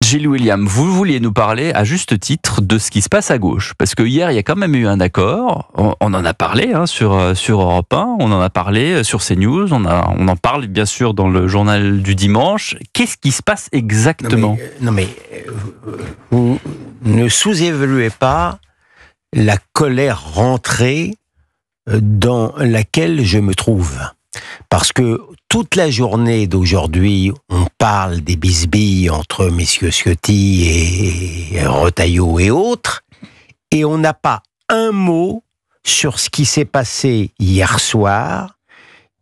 Gilles William, vous vouliez nous parler à juste titre de ce qui se passe à gauche. Parce que hier, il y a quand même eu un accord. On en a parlé sur Europe 1, on en a parlé sur CNews, on en parle bien sûr dans le journal du dimanche. Qu'est-ce qui se passe exactement ? Vous ne sous-évaluez pas la colère rentrée dans laquelle je me trouve. Parce que toute la journée d'aujourd'hui, on parle des bisbilles entre messieurs Ciotti et Retailleau et autres, et on n'a pas un mot sur ce qui s'est passé hier soir,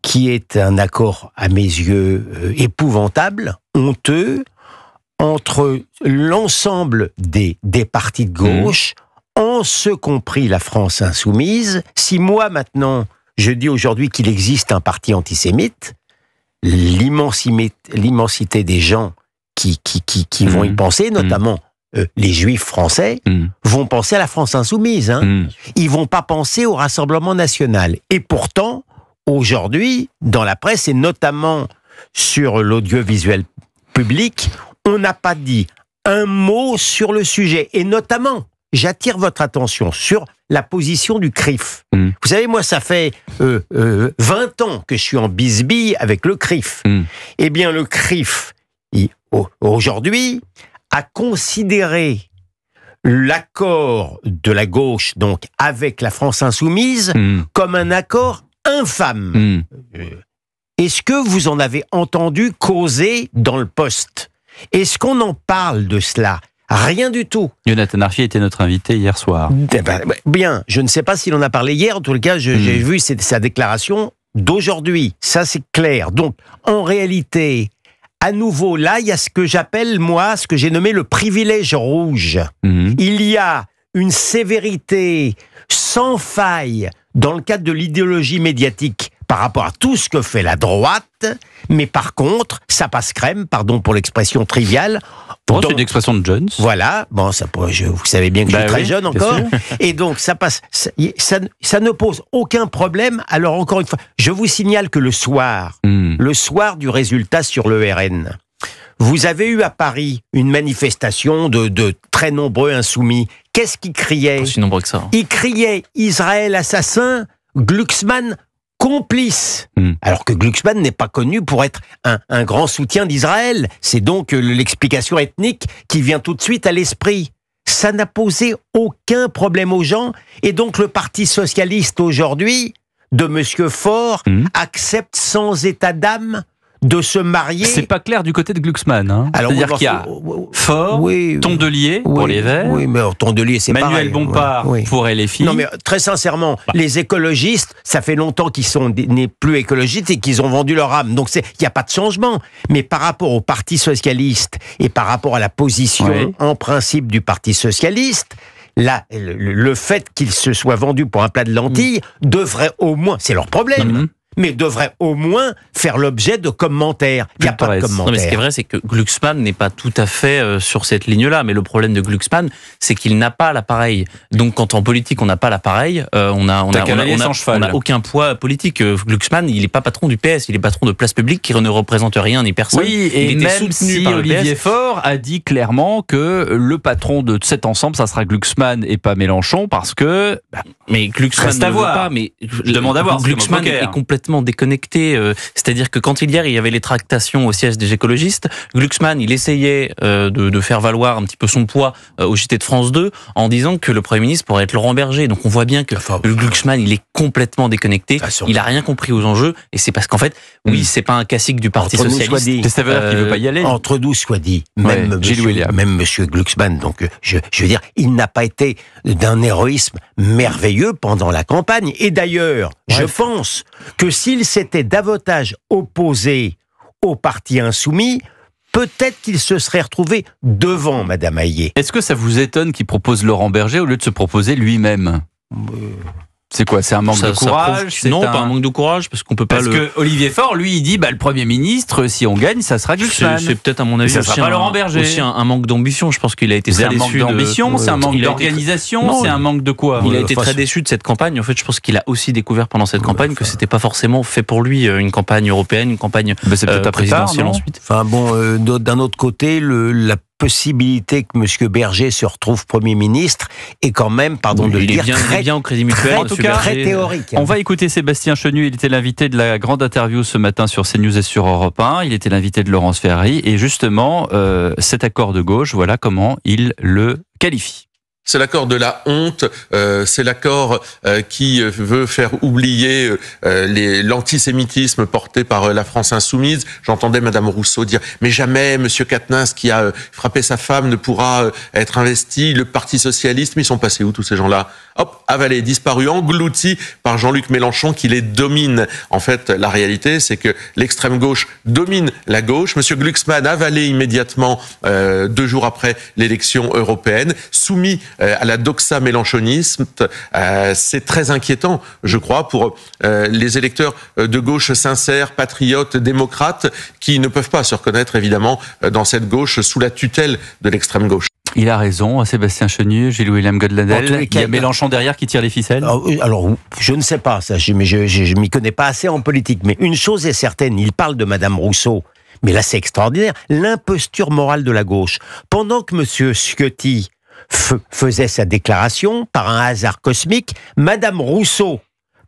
qui est un accord à mes yeux épouvantable, honteux, entre l'ensemble des partis de gauche, en ce compris la France insoumise. Si moi maintenant je dis aujourd'hui qu'il existe un parti antisémite, l'immensité des gens qui vont y penser, notamment les juifs français, vont penser à la France insoumise. Ils vont pas penser au Rassemblement national. Et pourtant, aujourd'hui, dans la presse, et notamment sur l'audiovisuel public, on n'a pas dit un mot sur le sujet. Et notamment, j'attire votre attention sur la position du CRIF. Vous savez, moi, ça fait 20 ans que je suis en bisbille avec le CRIF. Eh bien, le CRIF, aujourd'hui, a considéré l'accord de la gauche, donc avec la France insoumise, comme un accord infâme. Est-ce que vous en avez entendu causer dans le Poste ? Est-ce qu'on en parle de cela ? Rien du tout. Jonathan Arfi était notre invité hier soir. Bien, je ne sais pas s'il en a parlé hier, en tout cas, j'ai vu sa déclaration d'aujourd'hui. Ça, c'est clair. Donc, en réalité, à nouveau, là, il y a ce que j'appelle, moi, ce que j'ai nommé le privilège rouge. Il y a une sévérité sans faille dans le cadre de l'idéologie médiatique par rapport à tout ce que fait la droite, mais par contre, ça passe crème, pardon pour l'expression triviale. C'est une expression de Jones. Voilà, bon, vous savez bien que je suis très jeune encore, et donc ça passe, ça ne pose aucun problème. Alors encore une fois, je vous signale que le soir du résultat sur le RN, vous avez eu à Paris une manifestation de très nombreux insoumis. Qu'est-ce qu'ils criaient ? Aussi nombreux que ça. Ils criaient Israël assassin, Glucksmann complice. Alors que Glucksmann n'est pas connu pour être un grand soutien d'Israël. C'est donc l'explication ethnique qui vient tout de suite à l'esprit. Ça n'a posé aucun problème aux gens. Et donc le Parti socialiste aujourd'hui, de Monsieur Faure, accepte sans état d'âme de se marier. C'est pas clair du côté de Glucksmann. C'est-à-dire qu'il y a Faure, Tondelier pour les Verts. Oui, mais Tondelier, c'est pareil. Manuel Bompard pour LFI. Non, mais très sincèrement, les écologistes, ça fait longtemps qu'ils sont n'est plus écologistes et qu'ils ont vendu leur âme. Donc il n'y a pas de changement. Mais par rapport au Parti socialiste et par rapport à la position en principe du Parti socialiste, là, le fait qu'ils se soient vendus pour un plat de lentilles devrait au moins, c'est leur problème, mais devrait au moins faire l'objet de commentaires. Il n'y a pas de commentaires. Non, mais ce qui est vrai, c'est que Glucksmann n'est pas tout à fait sur cette ligne-là. Mais le problème de Glucksmann, c'est qu'il n'a pas l'appareil. Donc, quand en politique, on n'a pas l'appareil, on n'a aucun poids politique. Glucksmann, il n'est pas patron du PS, il est patron de Place Publique qui ne représente rien ni personne. Oui, et il était même si par Olivier Faure a dit clairement que le patron de cet ensemble, ça sera Glucksmann et pas Mélenchon, parce que... mais Glucksmann ne veut pas, mais je demande à voir. Glucksmann est complètement déconnecté, c'est-à-dire que quand hier il y avait les tractations au siège des écologistes, Glucksmann il essayait de faire valoir un petit peu son poids au JT de France 2 en disant que le Premier ministre pourrait être Laurent Berger. Donc on voit bien que Glucksmann il est complètement déconnecté, il a rien compris aux enjeux, et c'est parce qu'en fait c'est pas un classique du Parti socialiste. Ça veut dire qu'il veut pas y aller. Entre nous soit dit, même monsieur Glucksmann, donc je veux dire, il n'a pas été d'un héroïsme merveilleux pendant la campagne. Et d'ailleurs, je pense que s'il s'était davantage opposé au parti insoumis, peut-être qu'il se serait retrouvé devant Madame Hayé. Est-ce que ça vous étonne qu'il propose Laurent Berger au lieu de se proposer lui-même ? C'est quoi ? C'est un manque de courage ? Non, pas un manque de courage, parce qu'on peut pas. Parce que Olivier Faure, lui, il dit le Premier ministre, si on gagne, ça sera Glucksmann. C'est peut-être à mon avis aussi Laurent Berger. Aussi un manque d'ambition. Je pense qu'il a été très déçu. C'est un manque d'ambition, c'est un manque d'organisation, c'est un manque de quoi ? Il a été très déçu de cette campagne. En fait, je pense qu'il a aussi découvert pendant cette campagne que c'était pas forcément fait pour lui une campagne européenne, une campagne présidentielle ensuite. Enfin bon, d'un autre côté, possibilité que M. Berger se retrouve Premier ministre est quand même, pardon de le dire, il est bien au Crédit Mutuel. En tout cas, très théorique. On va écouter Sébastien Chenu. Il était l'invité de la grande interview ce matin sur CNews et sur Europe 1. Il était l'invité de Laurence Ferrari. Et justement, cet accord de gauche, voilà comment il le qualifie. C'est l'accord de la honte, c'est l'accord qui veut faire oublier l'antisémitisme porté par la France insoumise. J'entendais Madame Rousseau dire « Mais jamais Monsieur Quatennens qui a frappé sa femme ne pourra être investi. Le Parti socialiste, mais ils sont passés où tous ces gens-là ?» Hop, avalés, disparus, engloutis par Jean-Luc Mélenchon qui les domine. En fait, la réalité, c'est que l'extrême gauche domine la gauche. Monsieur Glucksmann avalé immédiatement 2 jours après l'élection européenne, soumis à la doxa mélenchoniste. C'est très inquiétant, je crois, pour les électeurs de gauche sincères, patriotes, démocrates, qui ne peuvent pas se reconnaître, évidemment, dans cette gauche sous la tutelle de l'extrême gauche. Il a raison, Sébastien Chenu, Gilles-William Godladel. Il y a Mélenchon derrière qui tire les ficelles. Alors, je ne sais pas, ça, je m'y connais pas assez en politique, mais une chose est certaine, il parle de Madame Rousseau. Mais là, c'est extraordinaire. L'imposture morale de la gauche. Pendant que M. Ciotti faisait sa déclaration, par un hasard cosmique, Madame Rousseau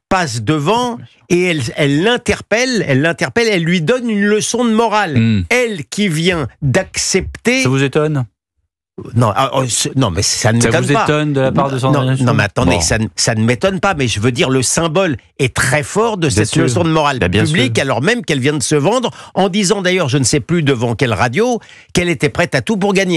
passe devant et elle l'interpelle, elle lui donne une leçon de morale. Elle qui vient d'accepter... Ça vous étonne ? Non, non, mais ça ne m'étonne pas. Ça vous étonne de la part de son organisation ? Non, mais attendez, ça ne m'étonne pas, mais je veux dire, le symbole est très fort de cette leçon de morale publique, alors même qu'elle vient de se vendre, en disant d'ailleurs, je ne sais plus devant quelle radio, qu'elle était prête à tout pour gagner.